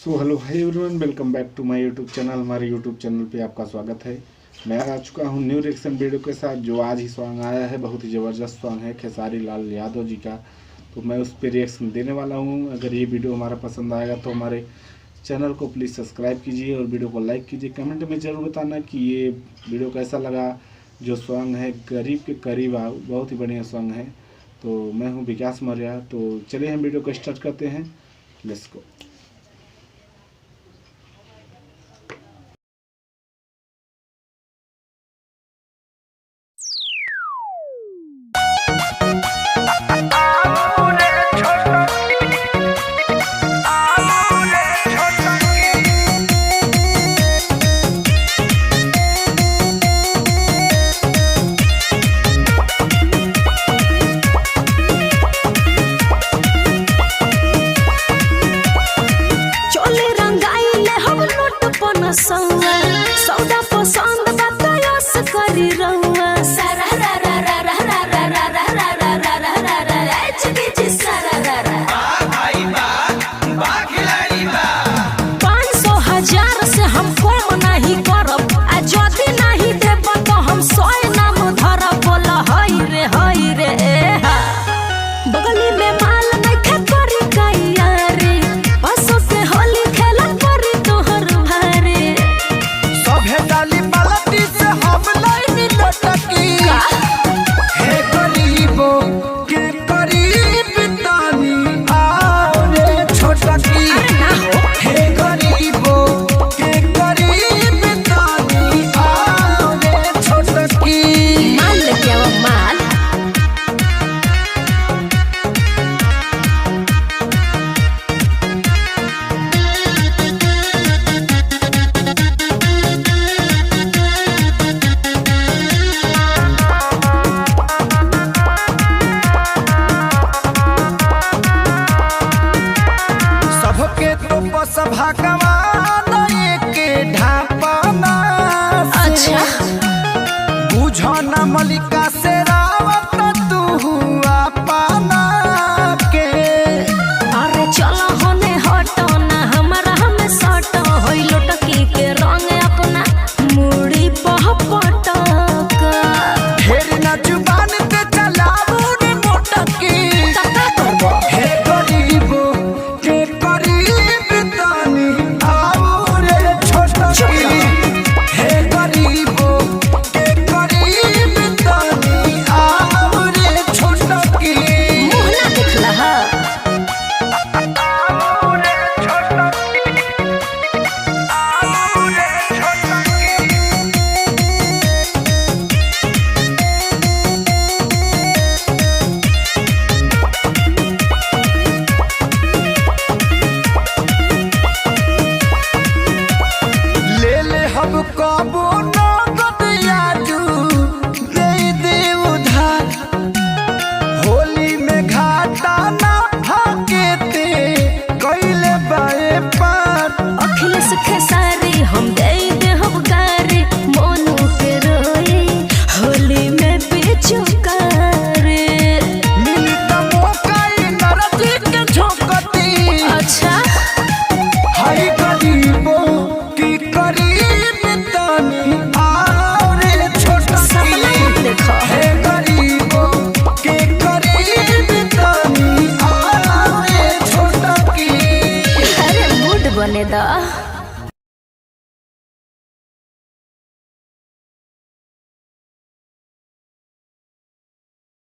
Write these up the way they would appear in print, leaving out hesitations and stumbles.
So hello hi everyone, welcome back to my YouTube channel. हमारे YouTube channel पे आपका स्वागत है। मैं आ चुका हूँ न्यू रिएक्शन वीडियो के साथ, जो आज ही सॉन्ग आया है। बहुत ही ज़बरदस्त सॉन्ग है खेसारी लाल यादव जी का, तो मैं उस पर रिएक्शन देने वाला हूँ। अगर ये वीडियो हमारा पसंद आएगा तो हमारे चैनल को प्लीज़ सब्सक्राइब कीजिए और वीडियो को लाइक कीजिए। कमेंट में ज़रूर बताना कि ये वीडियो कैसा लगा। जो सॉन्ग है गरीब के करीब आओ, बहुत ही बढ़िया सॉन्ग है। तो मैं हूँ विकास मौर्य। तो चलिए हम वीडियो को स्टार्ट करते हैं। Let's go. सौदा पसंद बतायस करी रहुआ सारा रा रा रा रा रा रा रा रा रा रा रा रा रा रा रा एचबीजी सारा रा रा भाई बा खिलाड़ी बा 500,000 से हम कम नहीं करब, आ जदी नहीं देब तो हम 100 नाम धरब। बोला हई रे बगली में माल नहीं खे करी कैया रे, बसों से होली खेला करी तोहर भारे। सभे डाली बाल्टी से हम लाइन लटकी हे गरीबो के करीब तानी आओ रे छोटकी। हे गरीबो के करीब तानी आओ रे छोटकी। माल लेके आओ माल। सबके तो बस भगवान के ढापना। अच्छा बुझो न मलिका से रावत तू अपना के। अरे चलो होने हटो ना, हमारा हमें सटो होई लोटकी के रंग अपना मुड़ी पह पटक। ढेर न जुबान ते चलाऊ रे मोटकी। तका करबो हे गरीबो के करीब तानी आओ रे छोटकी। हे गरीबो के करीब तानी आओ रे छोटकी। मुंह ना देखला हा। आओ रे छोटकी, आओ रे छोटकी। ले हम कबो नगद याजू दे दे उधार। होली में घाटा ना हकेते कैले बाए पार। अखिलेश खेसारी हम दे हम गारी, मोनू के रोई होली में बेचुकारी। मिली त मौका ई नरजी के झोंकती। अच्छा हाय गरीबो की करीब तानी आओ रे सपना छोटकी। मत देखो। हे गरीबो के करीब तानी आओ रे छोटकी। अरे मूड बने दा।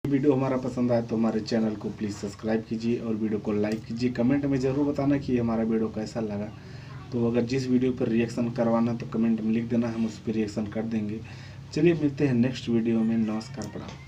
वीडियो हमारा पसंद आए तो हमारे चैनल को प्लीज़ सब्सक्राइब कीजिए और वीडियो को लाइक कीजिए। कमेंट में ज़रूर बताना कि हमारा वीडियो कैसा लगा। तो अगर जिस वीडियो पर रिएक्शन करवाना है तो कमेंट में लिख देना, हम उस पर रिएक्शन कर देंगे। चलिए मिलते हैं नेक्स्ट वीडियो में। नमस्कार, प्रणाम।